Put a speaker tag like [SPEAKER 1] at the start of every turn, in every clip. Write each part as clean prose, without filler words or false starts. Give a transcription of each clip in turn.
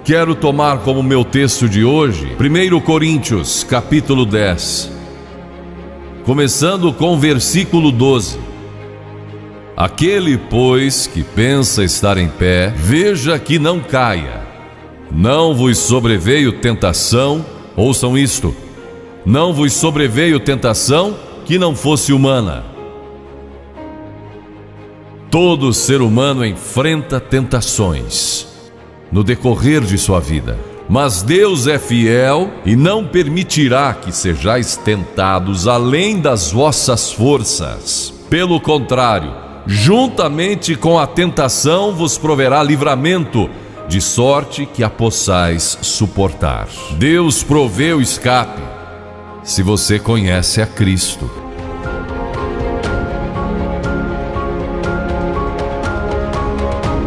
[SPEAKER 1] quero tomar como meu texto de hoje 1 Coríntios, capítulo 10, começando com o versículo 12. Aquele, pois, que pensa estar em pé, veja que não caia. Não vos sobreveio tentação, ouçam isto, não vos sobreveio tentação que não fosse humana. Todo ser humano enfrenta tentações no decorrer de sua vida, mas Deus é fiel e não permitirá que sejais tentados além das vossas forças. Pelo contrário, juntamente com a tentação vos proverá livramento, de sorte que a possais suportar. Deus provê o escape, se você conhece a Cristo.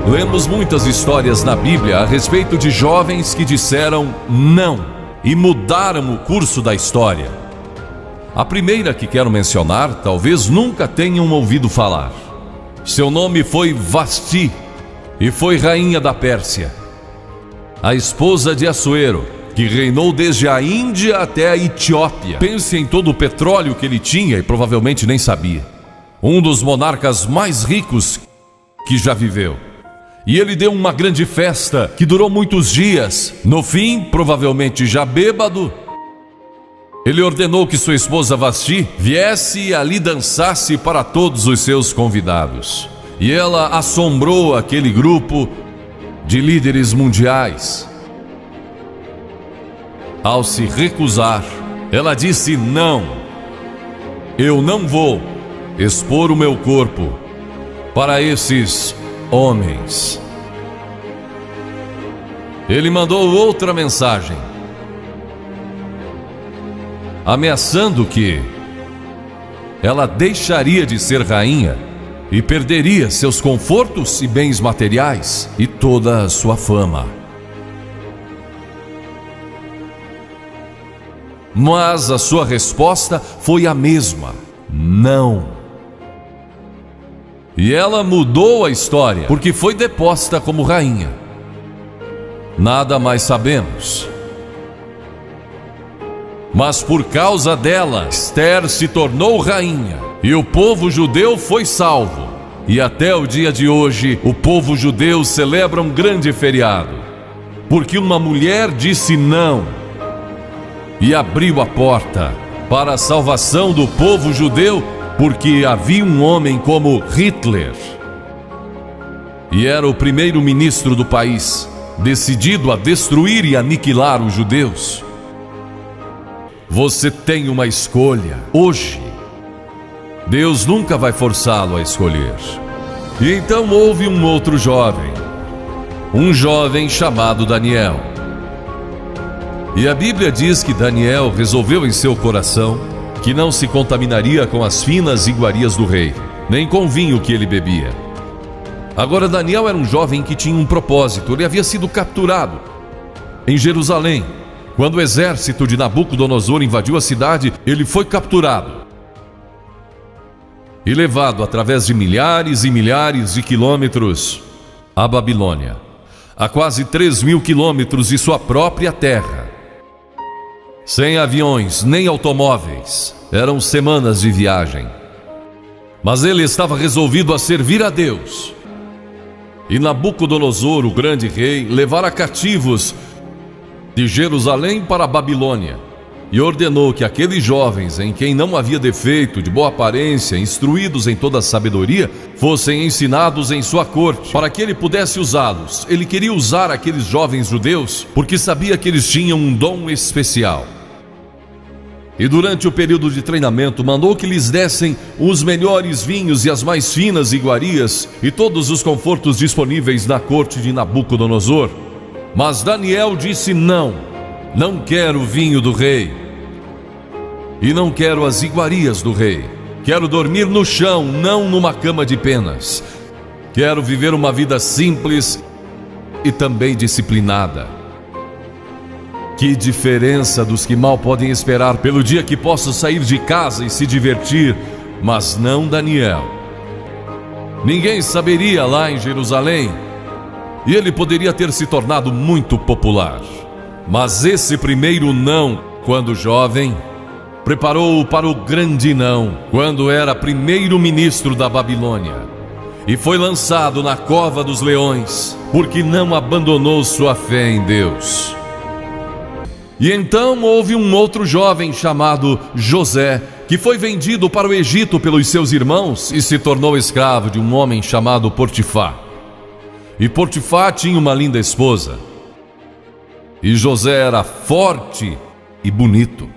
[SPEAKER 1] Lemos muitas histórias na Bíblia a respeito de jovens que disseram não e mudaram o curso da história. A primeira que quero mencionar, talvez nunca tenham ouvido falar. Seu nome foi Vasti e foi rainha da Pérsia, a esposa de Assuero, que reinou desde a Índia até a Etiópia. Pense em todo o petróleo que ele tinha e provavelmente nem sabia. Um dos monarcas mais ricos que já viveu. E ele deu uma grande festa que durou muitos dias. No fim, provavelmente já bêbado, ele ordenou que sua esposa Vasti viesse e ali dançasse para todos os seus convidados. E ela assombrou aquele grupo de líderes mundiais. Ao se recusar, ela disse: não, eu não vou expor o meu corpo para esses homens. Ele mandou outra mensagem, ameaçando que ela deixaria de ser rainha e perderia seus confortos e bens materiais e toda a sua fama. Mas a sua resposta foi a mesma: não. E ela mudou a história, porque foi deposta como rainha. Nada mais sabemos. Mas por causa dela, Esther se tornou rainha e o povo judeu foi salvo. E até o dia de hoje, o povo judeu celebra um grande feriado, porque uma mulher disse não e abriu a porta para a salvação do povo judeu, porque havia um homem como Hitler, e era o primeiro-ministro do país, decidido a destruir e aniquilar os judeus. Você tem uma escolha hoje. Deus nunca vai forçá-lo a escolher. E então houve um outro jovem, um jovem chamado Daniel. E a Bíblia diz que Daniel resolveu em seu coração que não se contaminaria com as finas iguarias do rei, nem com o vinho que ele bebia. Agora Daniel era um jovem que tinha um propósito. Ele havia sido capturado em Jerusalém. Quando o exército de Nabucodonosor invadiu a cidade, ele foi capturado e levado através de milhares e milhares de quilômetros à Babilônia, a quase 3.000 quilômetros de sua própria terra. Sem aviões nem automóveis, eram semanas de viagem. Mas ele estava resolvido a servir a Deus. E Nabucodonosor, o grande rei, levara cativos de Jerusalém para a Babilônia, e ordenou que aqueles jovens, em quem não havia defeito, de boa aparência, instruídos em toda a sabedoria, fossem ensinados em sua corte, para que ele pudesse usá-los. Ele queria usar aqueles jovens judeus, porque sabia que eles tinham um dom especial. E durante o período de treinamento, mandou que lhes dessem os melhores vinhos e as mais finas iguarias, e todos os confortos disponíveis na corte de Nabucodonosor. Mas Daniel disse não, não quero o vinho do rei, e não quero as iguarias do rei. Quero dormir no chão, não numa cama de penas. Quero viver uma vida simples e também disciplinada. Que diferença dos que mal podem esperar pelo dia que posso sair de casa e se divertir, mas não Daniel. Ninguém saberia lá em Jerusalém e ele poderia ter se tornado muito popular. Mas esse primeiro não, quando jovem, preparou-o para o grande não, quando era primeiro-ministro da Babilônia, e foi lançado na cova dos leões, porque não abandonou sua fé em Deus. E então houve um outro jovem chamado José, que foi vendido para o Egito pelos seus irmãos e se tornou escravo de um homem chamado Potifar. E Potifar tinha uma linda esposa. E José era forte e bonito.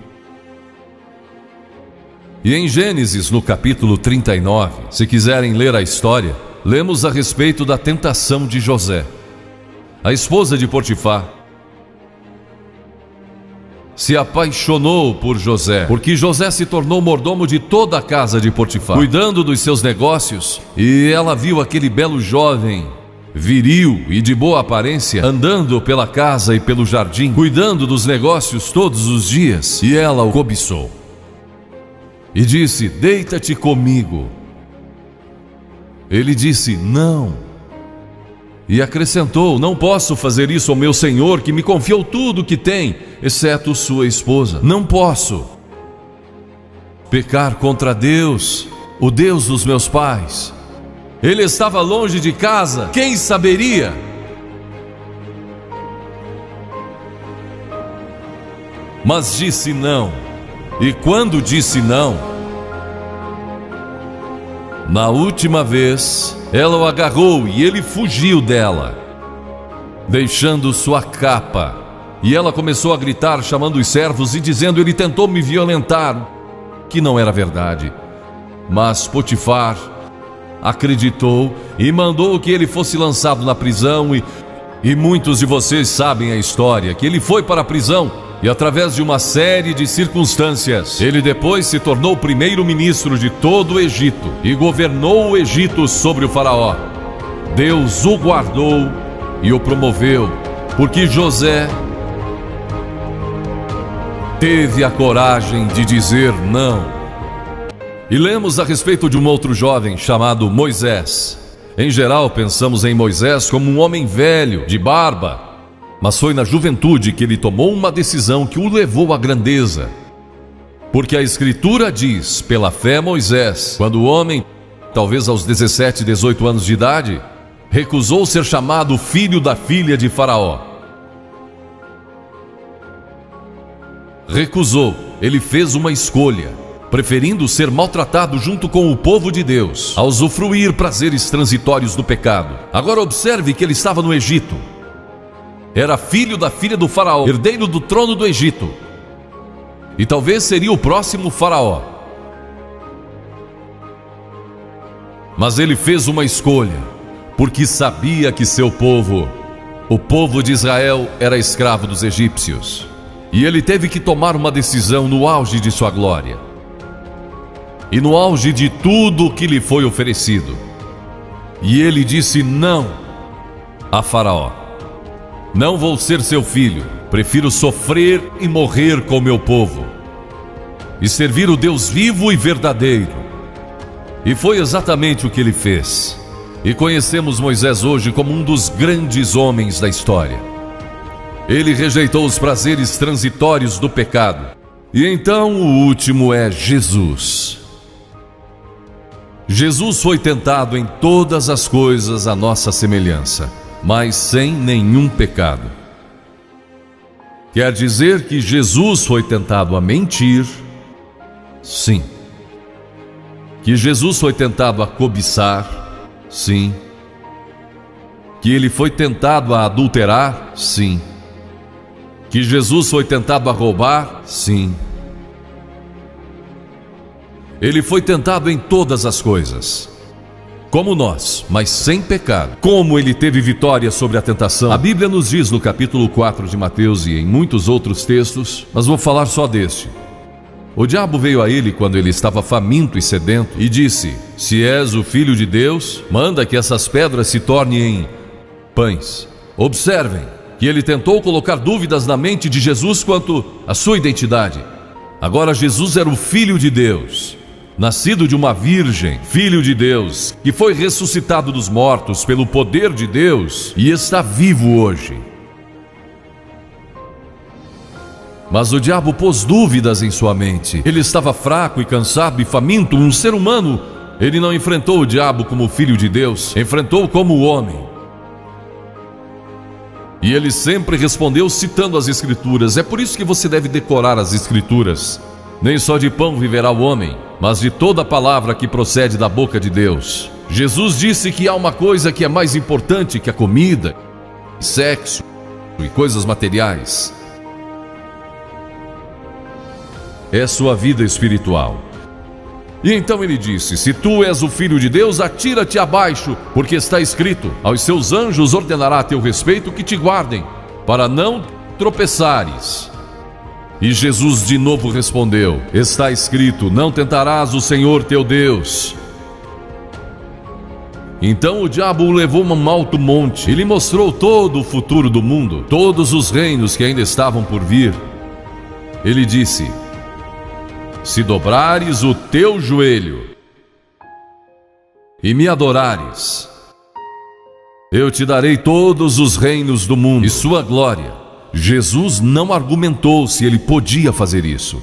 [SPEAKER 1] E em Gênesis, no capítulo 39, se quiserem ler a história, lemos a respeito da tentação de José. A esposa de Potifar se apaixonou por José, porque José se tornou mordomo de toda a casa de Potifar, cuidando dos seus negócios, e ela viu aquele belo jovem, viril e de boa aparência, andando pela casa e pelo jardim, cuidando dos negócios todos os dias, e ela o cobiçou. E disse: deita-te comigo. Ele disse: não. E acrescentou: não posso fazer isso ao meu senhor, que me confiou tudo o que tem, exceto sua esposa. Não posso pecar contra Deus, o Deus dos meus pais. Ele estava longe de casa, quem saberia? Mas disse não. E quando disse não, na última vez, ela o agarrou e ele fugiu dela, deixando sua capa. E ela começou a gritar, chamando os servos e dizendo: ele tentou me violentar, que não era verdade. Mas Potifar acreditou e mandou que ele fosse lançado na prisão. E muitos de vocês sabem a história, que ele foi para a prisão. E através de uma série de circunstâncias, ele depois se tornou primeiro-ministro de todo o Egito e governou o Egito sobre o faraó. Deus o guardou e o promoveu, porque José teve a coragem de dizer não. E lemos a respeito de um outro jovem chamado Moisés. Em geral, pensamos em Moisés como um homem velho, de barba, mas foi na juventude que ele tomou uma decisão que o levou à grandeza. Porque a Escritura diz: pela fé Moisés, quando o homem, talvez aos 17, 18 anos de idade, recusou ser chamado filho da filha de Faraó. Recusou, ele fez uma escolha, preferindo ser maltratado junto com o povo de Deus, a usufruir prazeres transitórios do pecado. Agora observe que ele estava no Egito. Era filho da filha do faraó, herdeiro do trono do Egito. E talvez seria o próximo faraó. Mas ele fez uma escolha, porque sabia que seu povo, o povo de Israel, era escravo dos egípcios. E ele teve que tomar uma decisão no auge de sua glória. E no auge de tudo o que lhe foi oferecido. E ele disse não a Faraó: não vou ser seu filho, prefiro sofrer e morrer com meu povo, e servir o Deus vivo e verdadeiro. E foi exatamente o que ele fez. E conhecemos Moisés hoje como um dos grandes homens da história. Ele rejeitou os prazeres transitórios do pecado. E então o último é Jesus. Jesus foi tentado em todas as coisas à nossa semelhança, mas sem nenhum pecado. Quer dizer que Jesus foi tentado a mentir? Sim. Que Jesus foi tentado a cobiçar? Sim. Que ele foi tentado a adulterar? Sim. Que Jesus foi tentado a roubar? Sim. Ele foi tentado em todas as coisas, como nós, mas sem pecado. Como ele teve vitória sobre a tentação? A Bíblia nos diz no capítulo 4 de Mateus e em muitos outros textos, mas vou falar só deste. O diabo veio a ele quando ele estava faminto e sedento e disse: se és o Filho de Deus, manda que essas pedras se tornem em pães. Observem que ele tentou colocar dúvidas na mente de Jesus quanto à sua identidade. Agora Jesus era o Filho de Deus. nascido de uma virgem, filho de Deus, que foi ressuscitado dos mortos pelo poder de Deus e está vivo hoje. Mas o diabo pôs dúvidas em sua mente. Ele estava fraco e cansado e faminto, um ser humano. Ele não enfrentou o diabo como filho de Deus, enfrentou como homem. E ele sempre respondeu citando as Escrituras. É por isso que você deve decorar as Escrituras. Nem só de pão viverá o homem, mas de toda palavra que procede da boca de Deus. Jesus disse que há uma coisa que é mais importante que a comida, sexo e coisas materiais. É sua vida espiritual. E então ele disse: se tu és o Filho de Deus, atira-te abaixo, porque está escrito: aos seus anjos ordenará a teu respeito que te guardem, para não tropeçares. E Jesus de novo respondeu: está escrito, não tentarás o Senhor teu Deus. Então o diabo o levou a um alto monte e lhe mostrou todo o futuro do mundo, todos os reinos que ainda estavam por vir. Ele disse: se dobrares o teu joelho e me adorares, eu te darei todos os reinos do mundo e sua glória. Jesus não argumentou se ele podia fazer isso,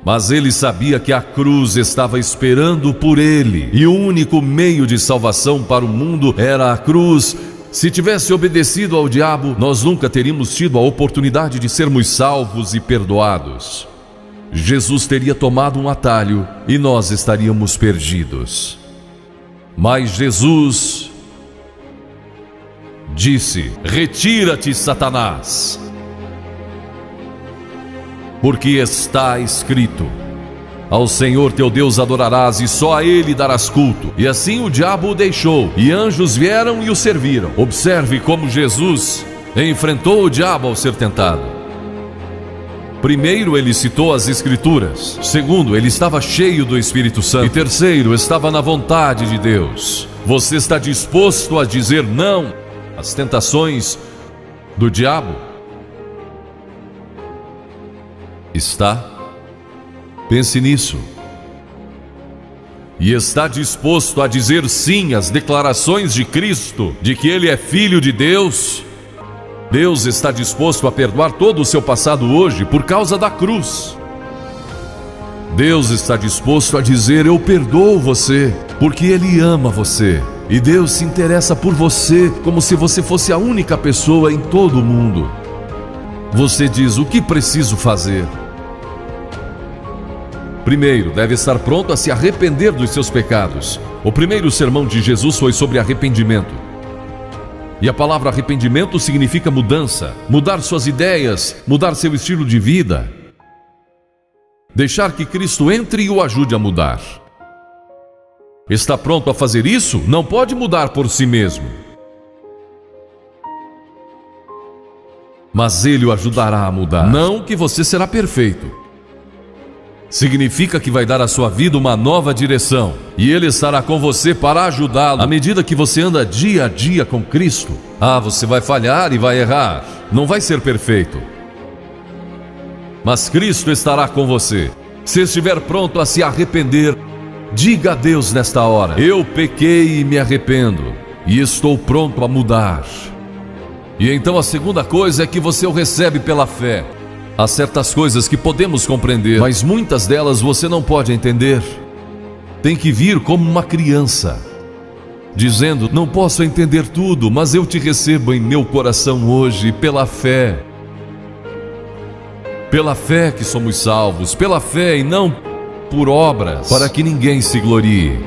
[SPEAKER 1] mas ele sabia que a cruz estava esperando por ele, e o único meio de salvação para o mundo era a cruz. Se tivesse obedecido ao diabo, nós nunca teríamos tido a oportunidade de sermos salvos e perdoados. Jesus teria tomado um atalho e nós estaríamos perdidos. Mas Jesus disse: retira-te, Satanás, porque está escrito: ao Senhor teu Deus adorarás e só a Ele darás culto. E assim o diabo o deixou, e anjos vieram e o serviram. Observe como Jesus enfrentou o diabo ao ser tentado. Primeiro, ele citou as Escrituras. Segundo, ele estava cheio do Espírito Santo. E terceiro, estava na vontade de Deus. Você está disposto a dizer não às tentações do diabo? Está? Pense nisso. E está disposto a dizer sim às declarações de Cristo, de que Ele é Filho de Deus? Deus está disposto a perdoar todo o seu passado hoje por causa da cruz. Deus está disposto a dizer: eu perdoo você, porque Ele ama você. E Deus se interessa por você como se você fosse a única pessoa em todo o mundo. Você diz: o que preciso fazer? Primeiro, deve estar pronto a se arrepender dos seus pecados. O primeiro sermão de Jesus foi sobre arrependimento. E a palavra arrependimento significa mudança, mudar suas ideias, mudar seu estilo de vida. Deixar que Cristo entre e o ajude a mudar. Está pronto a fazer isso? Não pode mudar por si mesmo, mas Ele o ajudará a mudar. Não que você será perfeito. Significa que vai dar à sua vida uma nova direção, e Ele estará com você para ajudá-lo à medida que você anda dia a dia com Cristo. Você vai falhar e vai errar, não vai ser perfeito, mas Cristo estará com você. Se estiver pronto a se arrepender, diga a Deus nesta hora: eu pequei e me arrependo, e estou pronto a mudar. E então a segunda coisa é que você o recebe pela fé. Há certas coisas que podemos compreender, mas muitas delas você não pode entender. Tem que vir como uma criança, dizendo: não posso entender tudo, mas eu te recebo em meu coração hoje pela fé. Pela fé que somos salvos, pela fé e não por obras, para que ninguém se glorie.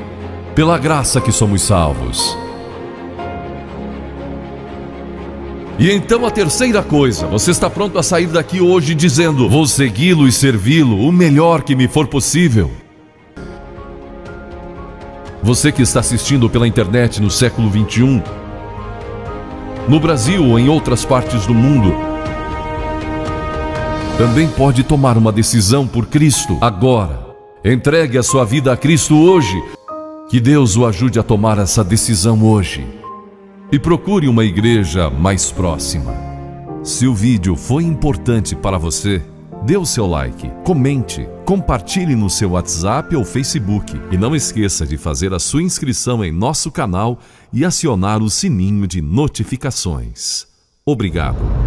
[SPEAKER 1] Pela graça que somos salvos. E então a terceira coisa: você está pronto a sair daqui hoje dizendo: vou segui-lo e servi-lo o melhor que me for possível. Você que está assistindo pela internet no século 21, no Brasil ou em outras partes do mundo, também pode tomar uma decisão por Cristo agora. Entregue a sua vida a Cristo hoje. Que Deus o ajude a tomar essa decisão hoje. E procure uma igreja mais próxima. Se o vídeo foi importante para você,
[SPEAKER 2] Dê o seu like, comente, compartilhe no seu WhatsApp ou Facebook e não esqueça de fazer a sua inscrição em nosso canal e acionar o sininho de notificações. Obrigado.